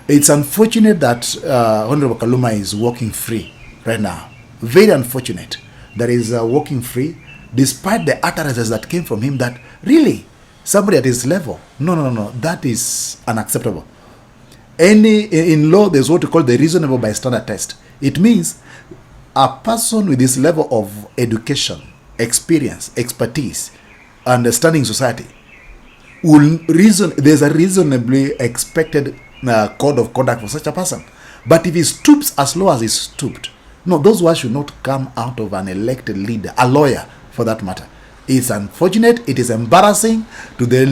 It's unfortunate that Honorable Kaluma is walking free right now. Very unfortunate that he's walking free, despite the utterances that came from him that really somebody at his level. No. That is unacceptable. In law, there's what we call the reasonable bystander test. It means a person with this level of education, experience, expertise, understanding society will reason. There's a reasonably expected code of conduct for such a person. But if he stoops as low as he stooped, no, those words should not come out of an elected leader, a lawyer for that matter. It's unfortunate. It is embarrassing to the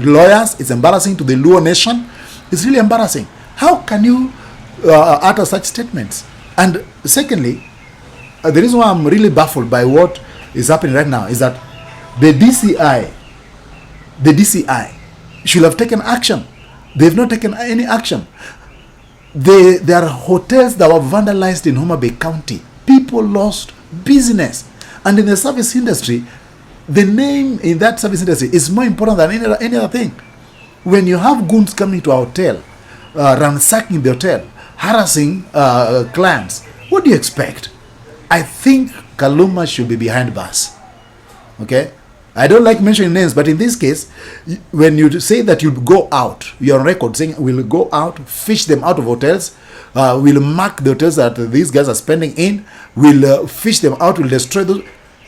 lawyers. It's embarrassing to the Luo nation. It's really embarrassing. How can you utter such statements? And secondly, the reason why I'm really baffled by what is happening right now is that the DCI should have taken action. They've not taken any action. There are hotels that were vandalized in Homa Bay County. People lost business. And in the service industry, the name in that service industry is more important than any other thing. When you have goons coming to a hotel, ransacking the hotel, harassing clients, what do you expect? I think Kaluma should be behind bars. Okay? I don't like mentioning names, but in this case, when you say that you go out, you're on record saying we'll go out, fish them out of hotels, we'll mark the hotels that these guys are spending in, we'll fish them out, we'll destroy those.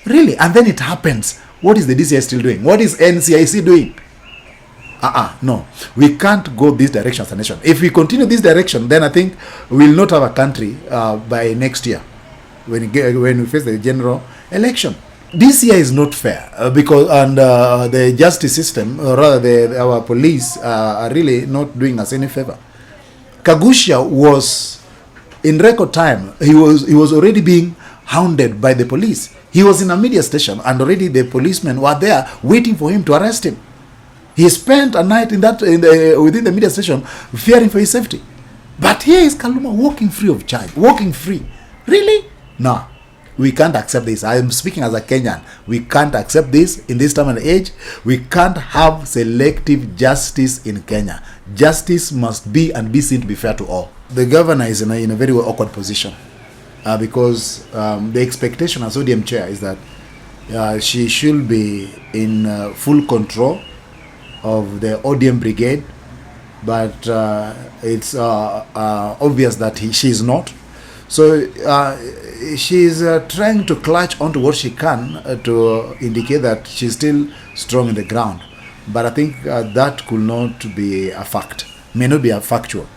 Really? And then it happens. What is the DCI still doing? What is NCIC doing? No. We can't go this direction as a nation. If we continue this direction, then I think we'll not have a country by next year when we face the general election. This year is not fair because the justice system, or rather our police, are really not doing us any favor. Kagusha was in record time. He was already being hounded by the police. He was in a media station, and already the policemen were there waiting for him to arrest him. He spent a night within the media station, fearing for his safety. But here is Kaluma walking free of charge, walking free. Really? No. We can't accept this. I am speaking as a Kenyan. We can't accept this in this time and age. We can't have selective justice in Kenya. Justice must be and be seen to be fair to all. The governor is in a very awkward position because the expectation as ODM chair is that she should be in full control of the ODM brigade, but it's obvious that she is not. So she's trying to clutch onto what she can to indicate that she's still strong in the ground. But I think that could not be a fact, may not be a factual.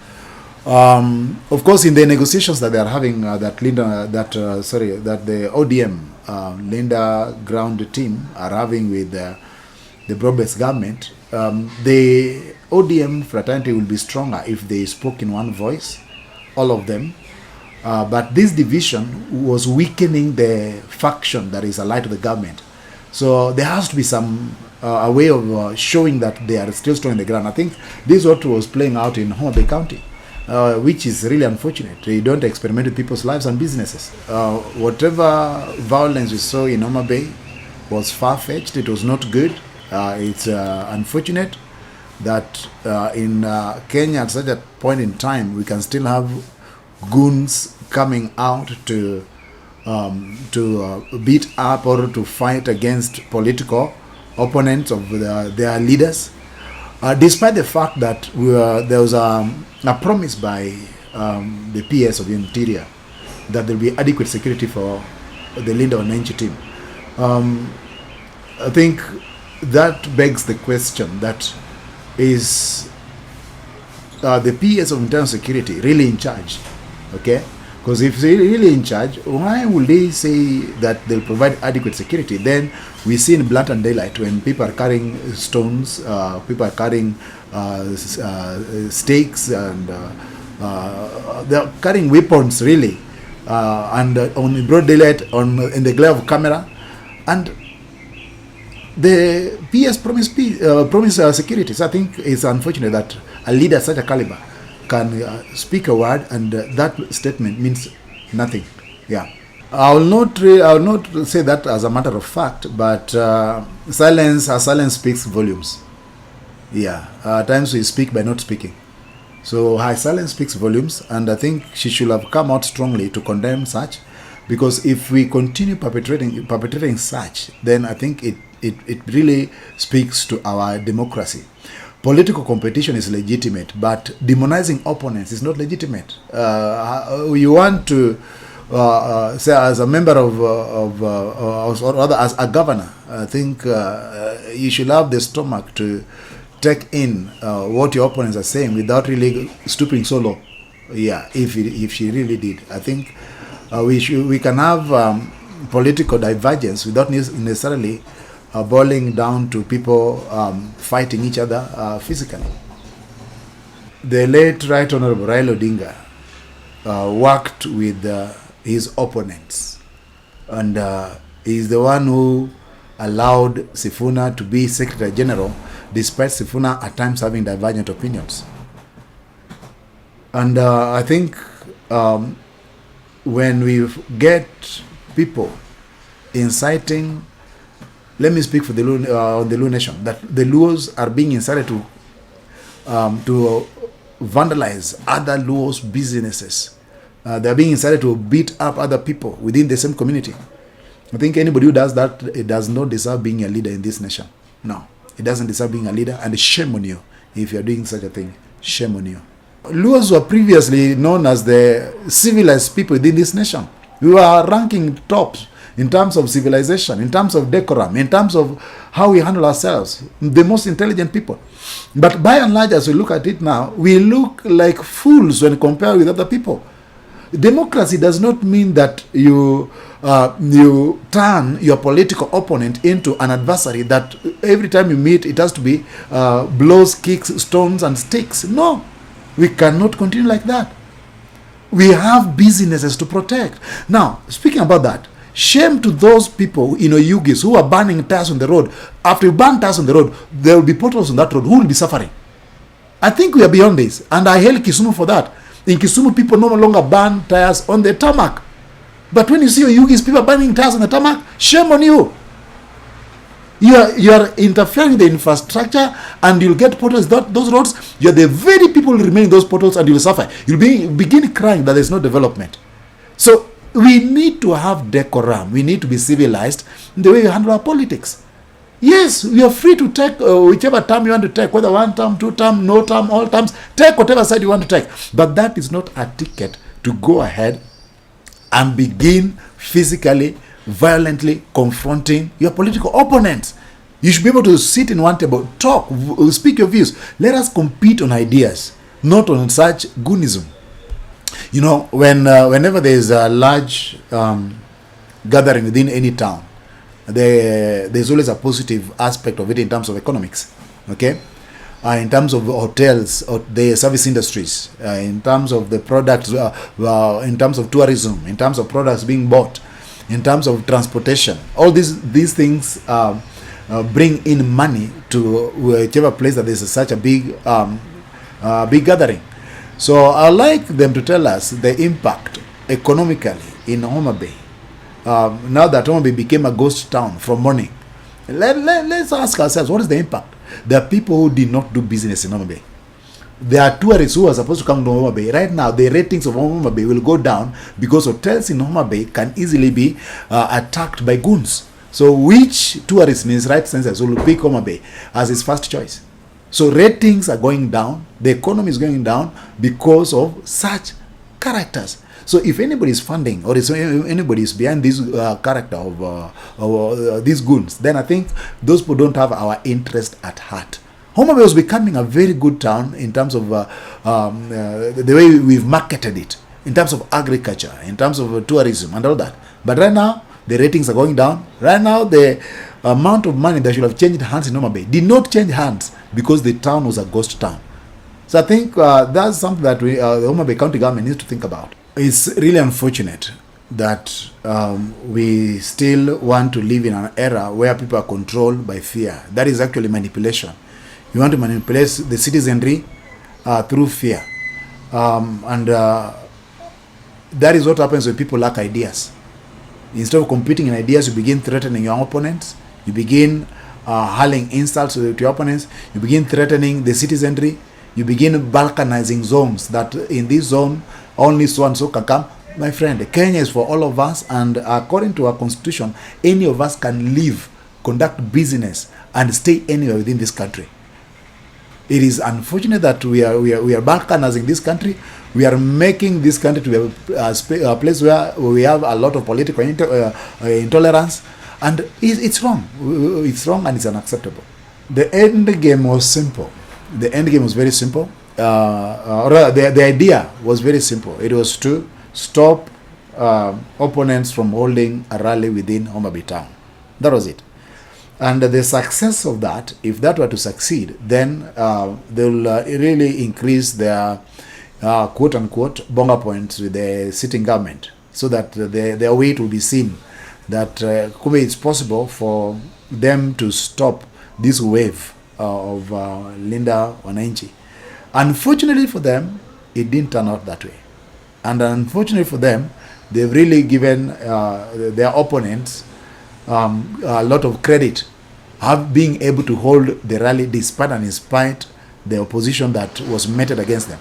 Of course, in the negotiations that they are having, that the ODM Linda ground team are having with the broad-based government, the ODM fraternity will be stronger if they spoke in one voice, all of them. But this division was weakening the faction that is allied to the government. So there has to be some a way of showing that they are still strong in the ground. I think this is what was playing out in Homa Bay County, which is really unfortunate. They don't experiment with people's lives and businesses. Whatever violence we saw in Homa Bay was far-fetched. It was not good. It's unfortunate that in Kenya at such a point in time we can still have goons coming out to beat up or to fight against political opponents of their leaders, despite the fact that there was a promise by the PS of the Interior that there will be adequate security for the Linda Mwananchi team. I think that begs the question, that is the PS of internal security really in charge? Okay, because if they're really in charge, why would they say that they'll provide adequate security? Then we see in blatant daylight when people are carrying stones, people are carrying stakes, and they're carrying weapons really, and on broad daylight, in the glare of camera, and the PS promise security. So I think it's unfortunate that a leader such a caliber can speak a word and that statement means nothing. Yeah, I will not say that as a matter of fact, but silence speaks volumes. Yeah, at times we speak by not speaking. So her silence speaks volumes, and I think she should have come out strongly to condemn such, because if we continue perpetrating such, then I think it really speaks to our democracy. Political competition is legitimate, but demonizing opponents is not legitimate. You want to say, as a member or rather as a governor, I think you should have the stomach to take in what your opponents are saying without really stooping so low. Yeah, if she really did, I think we can have political divergence without necessarily boiling down to people fighting each other physically. The late Right Honorable Raila Odinga worked with his opponents, and he's the one who allowed Sifuna to be Secretary General, despite Sifuna at times having divergent opinions. And I think when we get people inciting, let me speak for the Luo Nation, that the Luos are being incited to vandalize other Luos' businesses. They are being incited to beat up other people within the same community. I think anybody who does that, it does not deserve being a leader in this nation. No, it doesn't deserve being a leader, and shame on you if you're doing such a thing. Shame on you. Luos were previously known as the civilized people within this nation. We were ranking tops in terms of civilization, in terms of decorum, in terms of how we handle ourselves, the most intelligent people. But by and large, as we look at it now, we look like fools when compared with other people. Democracy does not mean that you turn your political opponent into an adversary that every time you meet, it has to be blows, kicks, stones, and sticks. No, we cannot continue like that. We have businesses to protect. Now, speaking about that, shame to those people in Oyugis who are burning tires on the road. After you burn tires on the road, there will be potholes on that road. Who will be suffering? I think we are beyond this, and I hail Kisumu for that. In Kisumu, people no longer burn tires on the tarmac. But when you see Oyugis, people burning tires on the tarmac, shame on you. You are interfering with the infrastructure, and you'll get potholes. Those roads, you're the very people who remain in those potholes, and you'll suffer. You'll begin crying that there's no development. So we need to have decorum. We need to be civilized in the way we handle our politics. Yes, we are free to take whichever term you want to take, whether one term, two term, no term, all terms. Take whatever side you want to take. But that is not a ticket to go ahead and begin physically, violently confronting your political opponents. You should be able to sit in one table, talk, speak your views. Let us compete on ideas, not on such goonism. You know, whenever there is a large gathering within any town, there's always a positive aspect of it in terms of economics, okay? In terms of hotels, or the service industries, in terms of the products, in terms of tourism, in terms of products being bought, in terms of transportation, all these things bring in money to whichever place that there's such a big gathering. So I'd like them to tell us the impact economically in Homa Bay. Now that Homa Bay became a ghost town from morning, let's ask ourselves, what is the impact? There are people who did not do business in Homa Bay. There are tourists who are supposed to come to Homa Bay. Right now, the ratings of Homa Bay will go down because hotels in Homa Bay can easily be attacked by goons. So which tourist in his right senses will pick Homa Bay as his first choice? So ratings are going down, the economy is going down because of such characters. So if anybody is funding, or if anybody is behind this character of these goons, then I think those people don't have our interest at heart. Homa Bay was becoming a very good town in terms of the way we've marketed it, in terms of agriculture, in terms of tourism and all that. But right now, the ratings are going down. Right now, the amount of money that should have changed hands in Homa Bay did not change hands because the town was a ghost town. So I think that's something that the Homa Bay County government needs to think about. It's really unfortunate that we still want to live in an era where people are controlled by fear. That is actually manipulation. You want to manipulate the citizenry through fear. And that is what happens when people lack ideas. Instead of competing in ideas, you begin threatening your opponents. You begin hurling insults to your opponents. You begin threatening the citizenry. You begin balkanizing zones, that in this zone only so and so can come. My friend, Kenya is for all of us, and according to our constitution, any of us can live, conduct business, and stay anywhere within this country. It is unfortunate that we are balkanizing this country. We are making this country to be a place where we have a lot of political intolerance, and it's wrong. It's wrong and it's unacceptable. The end game was simple. The end game was very simple. The idea was very simple. It was to stop opponents from holding a rally within Homa Bay town. That was it. And the success of that, if that were to succeed, then they will really increase their quote-unquote bonga points with the sitting government, so that their weight will be seen that it's possible for them to stop this wave of Linda Mwananchi. Unfortunately for them, it didn't turn out that way. And unfortunately for them, they've really given their opponents a lot of credit of being able to hold the rally despite and in spite the opposition that was meted against them.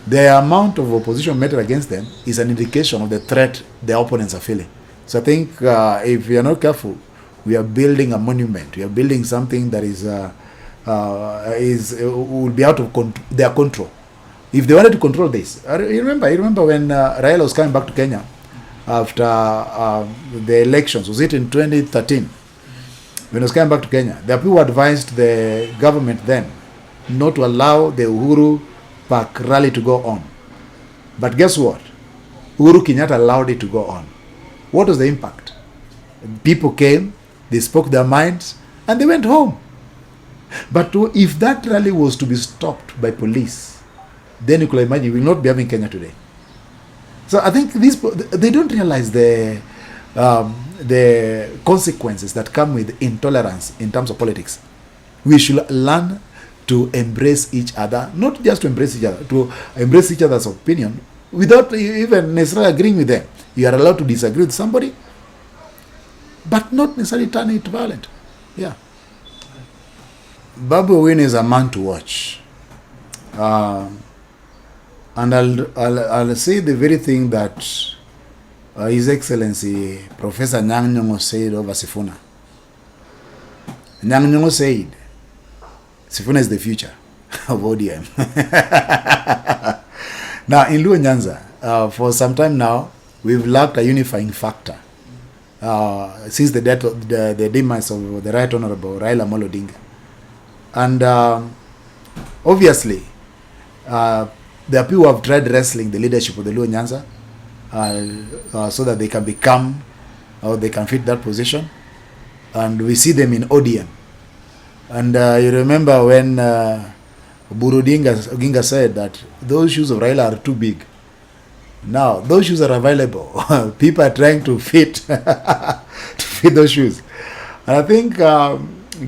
The amount of opposition meted against them is an indication of the threat the opponents are feeling. So I think if we are not careful, we are building a monument. We are building something that will be out of their control. If they wanted to control this, you remember when Raila was coming back to Kenya after the elections, was it in 2013? When he was coming back to Kenya, the people advised the government then not to allow the Uhuru Park rally to go on. But guess what? Uhuru Kenyatta allowed it to go on. What was the impact? People came, they spoke their minds, and they went home. But if that rally was to be stopped by police, then you could imagine we will not be having Kenya today. So I think they don't realize the consequences that come with intolerance in terms of politics. We should learn to embrace each other, not just to embrace each other, to embrace each other's opinion without even necessarily agreeing with them. You are allowed to disagree with somebody, but not necessarily turn it violent. Yeah. Babu Win is a man to watch. And I'll say the very thing that His Excellency Professor Nyang' Nyong'o said over Sifuna. Nyang' Nyong'o said, Sifuna is the future of ODM. Now, in Luo Nyanza, for some time now, we've lacked a unifying factor since the death of the demise of the Right Honorable Raila Amolo Odinga. And obviously, there are people who have tried wrestling the leadership of the Luo Nyanza so that they can become, or they can fit that position. And we see them in ODM. And you remember when Buru Oginga said that those shoes of Raila are too big. Now, those shoes are available. People are trying to fit those shoes. And I think,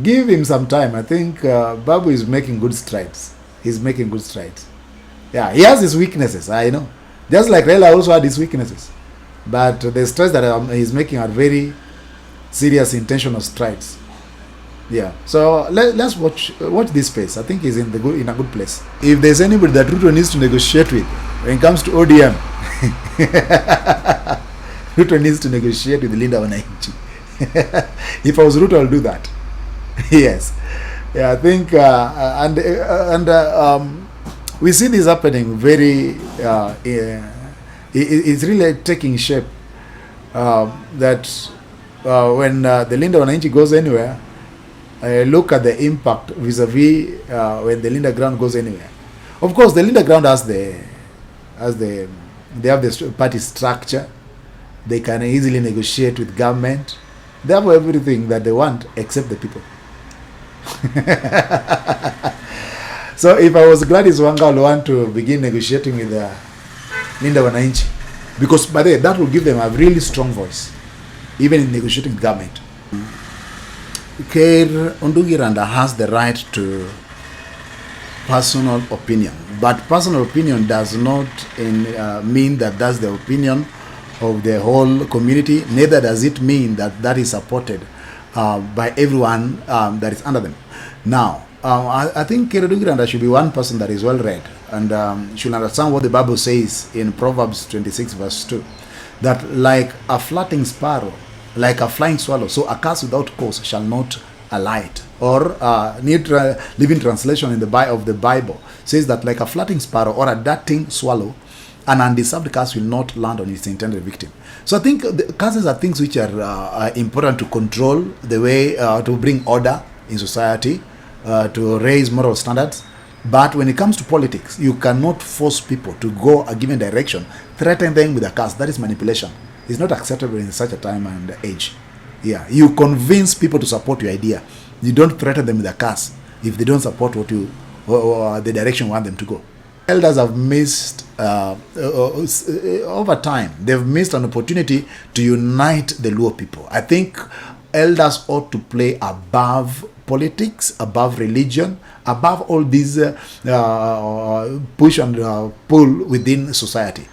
give him some time. I think Babu is making good strides. He's making good strides. Yeah, he has his weaknesses, I know. Just like Raila also had his weaknesses. But the strides that he's making are very serious, intentional strides. Yeah, so let's watch this space. I think he's in a good place. If there's anybody that Ruto needs to negotiate with when it comes to ODM, Ruto needs to negotiate with Linda Mwananchi. If I was Ruto, I'll do that. Yes. Yeah, I think we see this happening very. It's really taking shape. That when the Linda Mwananchi goes anywhere, look at the impact vis-a-vis when the Linda ground goes anywhere. Of course, the Linda ground they have the party structure. They can easily negotiate with government. They have everything that they want except the people. So if I was Gladys Wanga, I would want to begin negotiating with Linda Mwananchi, because by the way, that will give them a really strong voice, even in negotiating with government. Kair Ondugiranda has the right to personal opinion, but personal opinion does not mean that that's the opinion of the whole community. Neither does it mean that that is supported by everyone that is under them. Now, I think Keredugiranda should be one person that is well read and should understand what the Bible says in Proverbs 26 verse 2. That like a flying sparrow, like a flying swallow, so a curse without cause shall not alight. Or Living Translation in of the Bible says that like a flying sparrow or a darting swallow, an undeserved curse will not land on its intended victim. So I think the curses are things which are important to control the way, to bring order in society, to raise moral standards. But when it comes to politics, you cannot force people to go a given direction, threaten them with a curse. That is manipulation. It's not acceptable in such a time and age. Yeah, you convince people to support your idea. You don't threaten them with a curse if they don't support what you or the direction you want them to go. Elders have missed over time. They've missed an opportunity to unite the Luo people. I think elders ought to play above politics, above religion, above all these push and pull within society.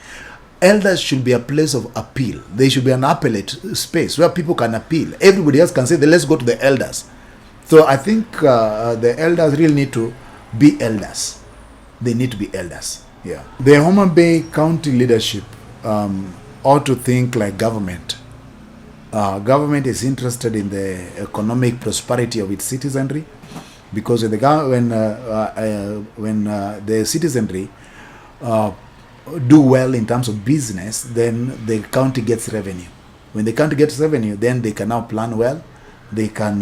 Elders should be a place of appeal. They should be an appellate space where people can appeal. Everybody else can say, let's go to the elders. So I think the elders really need to be elders. They need to be elders. Yeah. The Homa Bay County leadership ought to think like government. Government is interested in the economic prosperity of its citizenry, because when the citizenry do well in terms of business, then the county gets revenue. When the county gets revenue, then they can now plan well. They can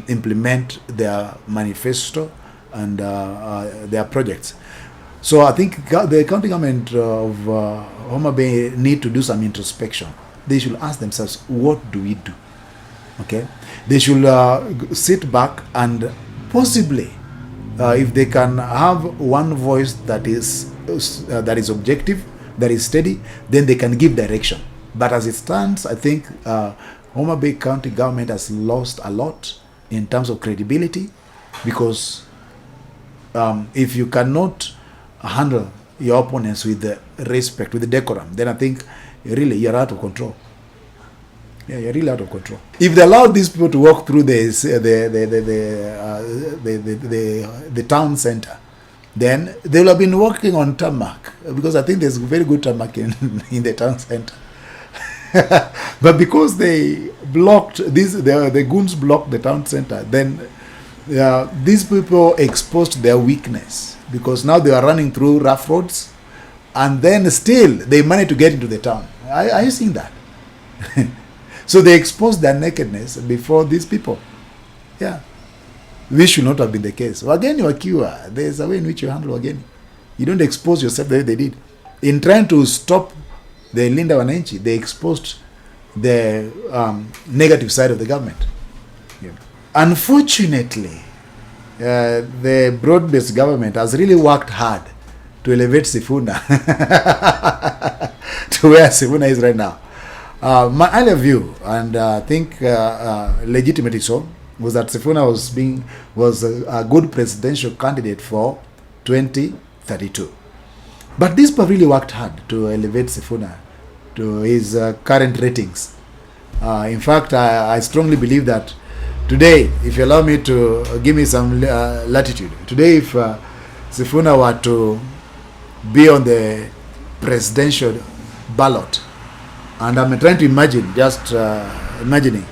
implement their manifesto and their projects. So I think the county government of Homa Bay need to do some introspection. They should ask themselves, what do we do? Okay, they should sit back and possibly, if they can have one voice that is objective, that is steady, then they can give direction. But as it stands, I think Homa Bay County government has lost a lot in terms of credibility, because if you cannot handle your opponents with the respect, with the decorum, then I think really you're out of control. Yeah, you're really out of control. If they allow these people to walk through the town center, then they will have been working on tarmac, because I think there's very good tarmac in the town center. But because they blocked the goons blocked the town center, then these people exposed their weakness, because now they are running through rough roads, and then still they managed to get into the town. Are you seeing that? So they exposed their nakedness before these people. Yeah. This should not have been the case. Again, you are cure. There's a way in which you handle again. You don't expose yourself the way they did. In trying to stop the Linda Mwananchi, they exposed the negative side of the government. Yeah. Unfortunately, the broad-based government has really worked hard to elevate Sifuna to where Sifuna is right now. My earlier view, and I think legitimately so, was that Sifuna was a good presidential candidate for 2032. But these people really worked hard to elevate Sifuna to his current ratings. In fact, I strongly believe that today, if you allow me to give me some latitude, today if Sifuna were to be on the presidential ballot, and I'm trying to imagine, just imagining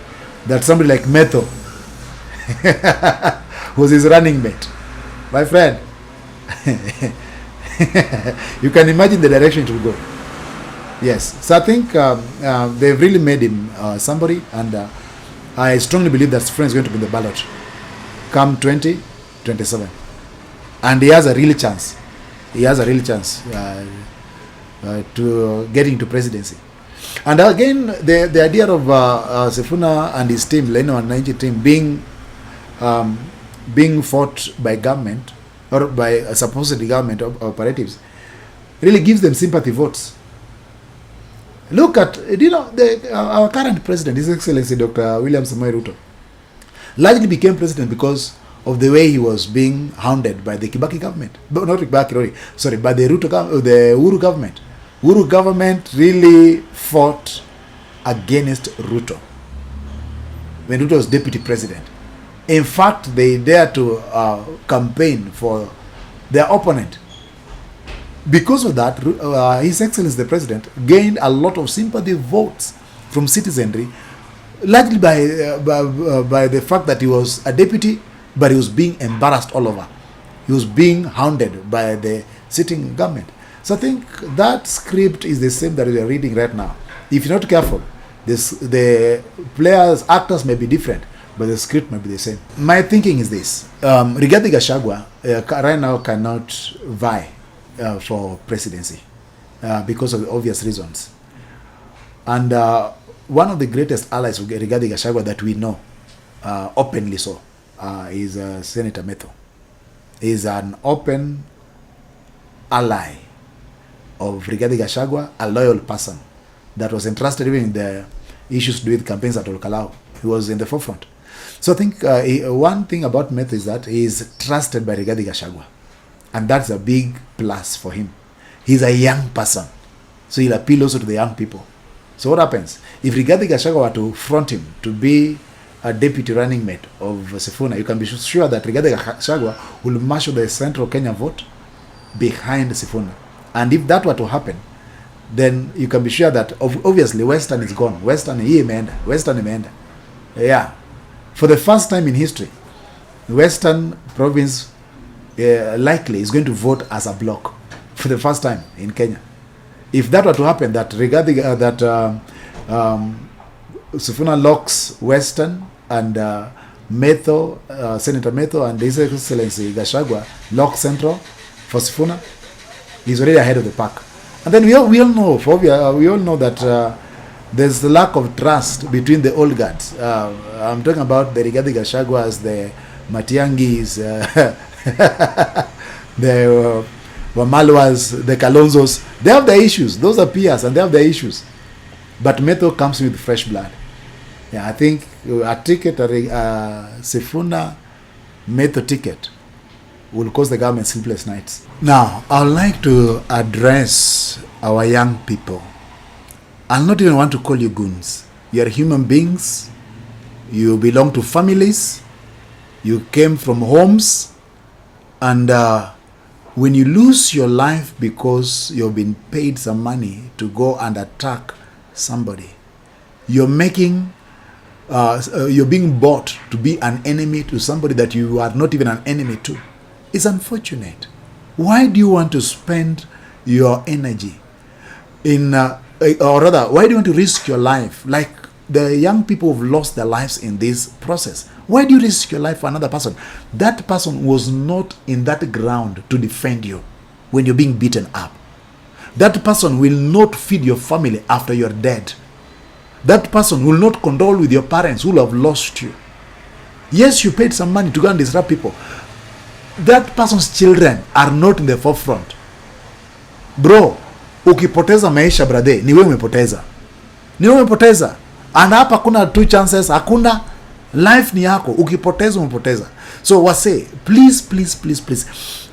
that somebody like Metho was his running mate, my friend, you can imagine the direction it will go. Yes, so I think they've really made him somebody, and I strongly believe that Sifuna is going to be in the ballot come 2027, and he has a real chance. He has a real chance to get into presidency. And again, the idea of Sifuna and his team, Linda Mwananchi team, being fought by government or by supposedly government operatives, really gives them sympathy votes. Look at, our current president, His Excellency Dr. William Samoei Ruto, largely became president because of the way he was being hounded by the Kibaki government. But not Kibaki, sorry, by the Uhuru government. Uhuru government really fought against Ruto when Ruto was deputy president. In fact, they dare to campaign for their opponent. Because of that, His Excellency the President gained a lot of sympathy votes from citizenry, largely by the fact that he was a deputy, but he was being embarrassed all over. He was being hounded by the sitting government. So I think that script is the same that we are reading right now. If you're not careful, the actors may be different, but the script may be the same. My thinking is this. Rigathi Gachagua right now cannot vie for presidency because of obvious reasons. And one of the greatest allies of Rigathi Gachagua that we know, openly so, is Senator Metho. He is an open ally of Rigathi Gachagua, a loyal person that was entrusted even in the issues to do with campaigns at Olkalau. He was in the forefront. So I think one thing about Metho is that he is trusted by Rigathi Gachagua. And that's a big plus for him. He's a young person. So he'll appeal also to the young people. So what happens? If Rigathi Gachagua were to front him to be a deputy running mate of Sifuna, you can be sure that Rigathi Gachagua will marshal the central Kenya vote behind Sifuna. And if that were to happen, then you can be sure that obviously Western is gone. Western imeenda. Yeah. For the first time in history, Western province likely is going to vote as a bloc for the first time in Kenya. If that were to happen, that Sifuna locks Western and Metho, Senator Metho and His Excellency Gachagua lock Central for Sifuna, he's already ahead of the pack. And then we all know that there's the lack of trust between the old guards. I'm talking about the Rigathi Gachaguas, the Matiangis, the Wamalwas, the Kalonzos. They have their issues. Those are peers and they have their issues. But Metho comes with fresh blood. Yeah, I think a ticket, a Sifuna Metho ticket will cause the government sleepless nights. Now, I would like to address our young people. I'll not even want to call you goons. You are human beings. You belong to families. You came from homes. And when you lose your life because you've been paid some money to go and attack somebody, you're being bought to be an enemy to somebody that you are not even an enemy to. It's unfortunate. Why do you want to spend your energy in, or rather, why do you want to risk your life? Like the young people who've lost their lives in this process. Why do you risk your life for another person? That person was not in that ground to defend you when you're being beaten up. That person will not feed your family after you're dead. That person will not condole with your parents who have lost you. Yes, you paid some money to go and disrupt people. That person's children are not in the forefront. Bro, ukipoteza maisha brother, ni wewe umepoteza. Ni wewe umepoteza. And hapa kuna two chances, hakuna. Life ni yako, ukipoteza umepoteza. So wase, please,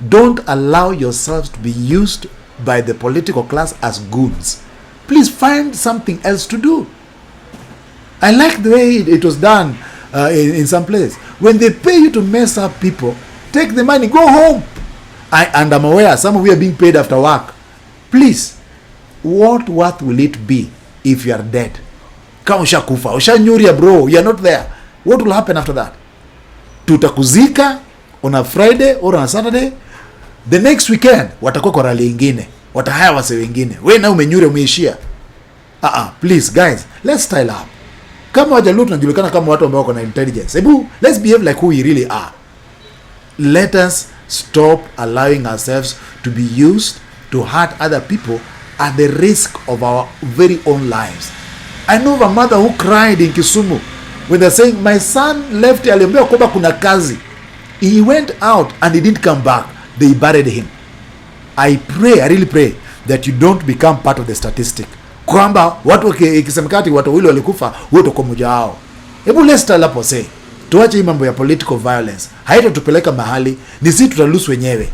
don't allow yourselves to be used by the political class as goons. Please find something else to do. I like the way it was done in some place. When they pay you to mess up people, take the money, go home. And I'm aware some of you are being paid after work. Please, what worth will it be if you are dead? Kama ushakufa, ushanyuria bro, you are not there. What will happen after that? Tutakuzika on a Friday or on a Saturday. The next weekend, watakuwa kwa rally ingine. Watahaya wase wengine. We na umenyure umeishia. Please guys, let's style up. Kama wajaluo tunajulikana kama watu ambao wako na intelligence. Let's behave like who we really are. Let us stop allowing ourselves to be used to hurt other people at the risk of our very own lives. I know of a mother who cried in Kisumu when they're saying, my son left, aliambiwa kwamba kuna kazi. He went out and he didn't come back. They buried him. I really pray that you don't become part of the statistic. Kwamba watu ikisemekati watu wili walikufa, wote kwa mmoja wao. Let's start up say. Tuache hii mambo ya political violence. Haitatupeleka mahali, ni sisi tutalose wenyewe.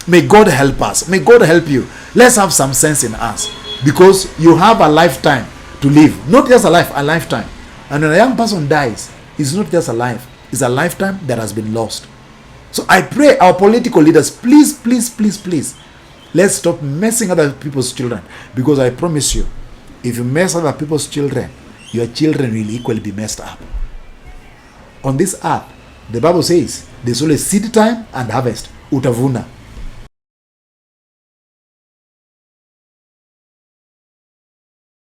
May God help us. May God help you. Let's have some sense in us. Because you have a lifetime to live. Not just a life, a lifetime. And when a young person dies, it's not just a life. is a lifetime that has been lost. So I pray our political leaders, please, please, please, please, let's stop messing other people's children. Because I promise you, if you mess other people's children, your children will equally be messed up. On this earth, the Bible says, there's only seed time and harvest. Utavuna.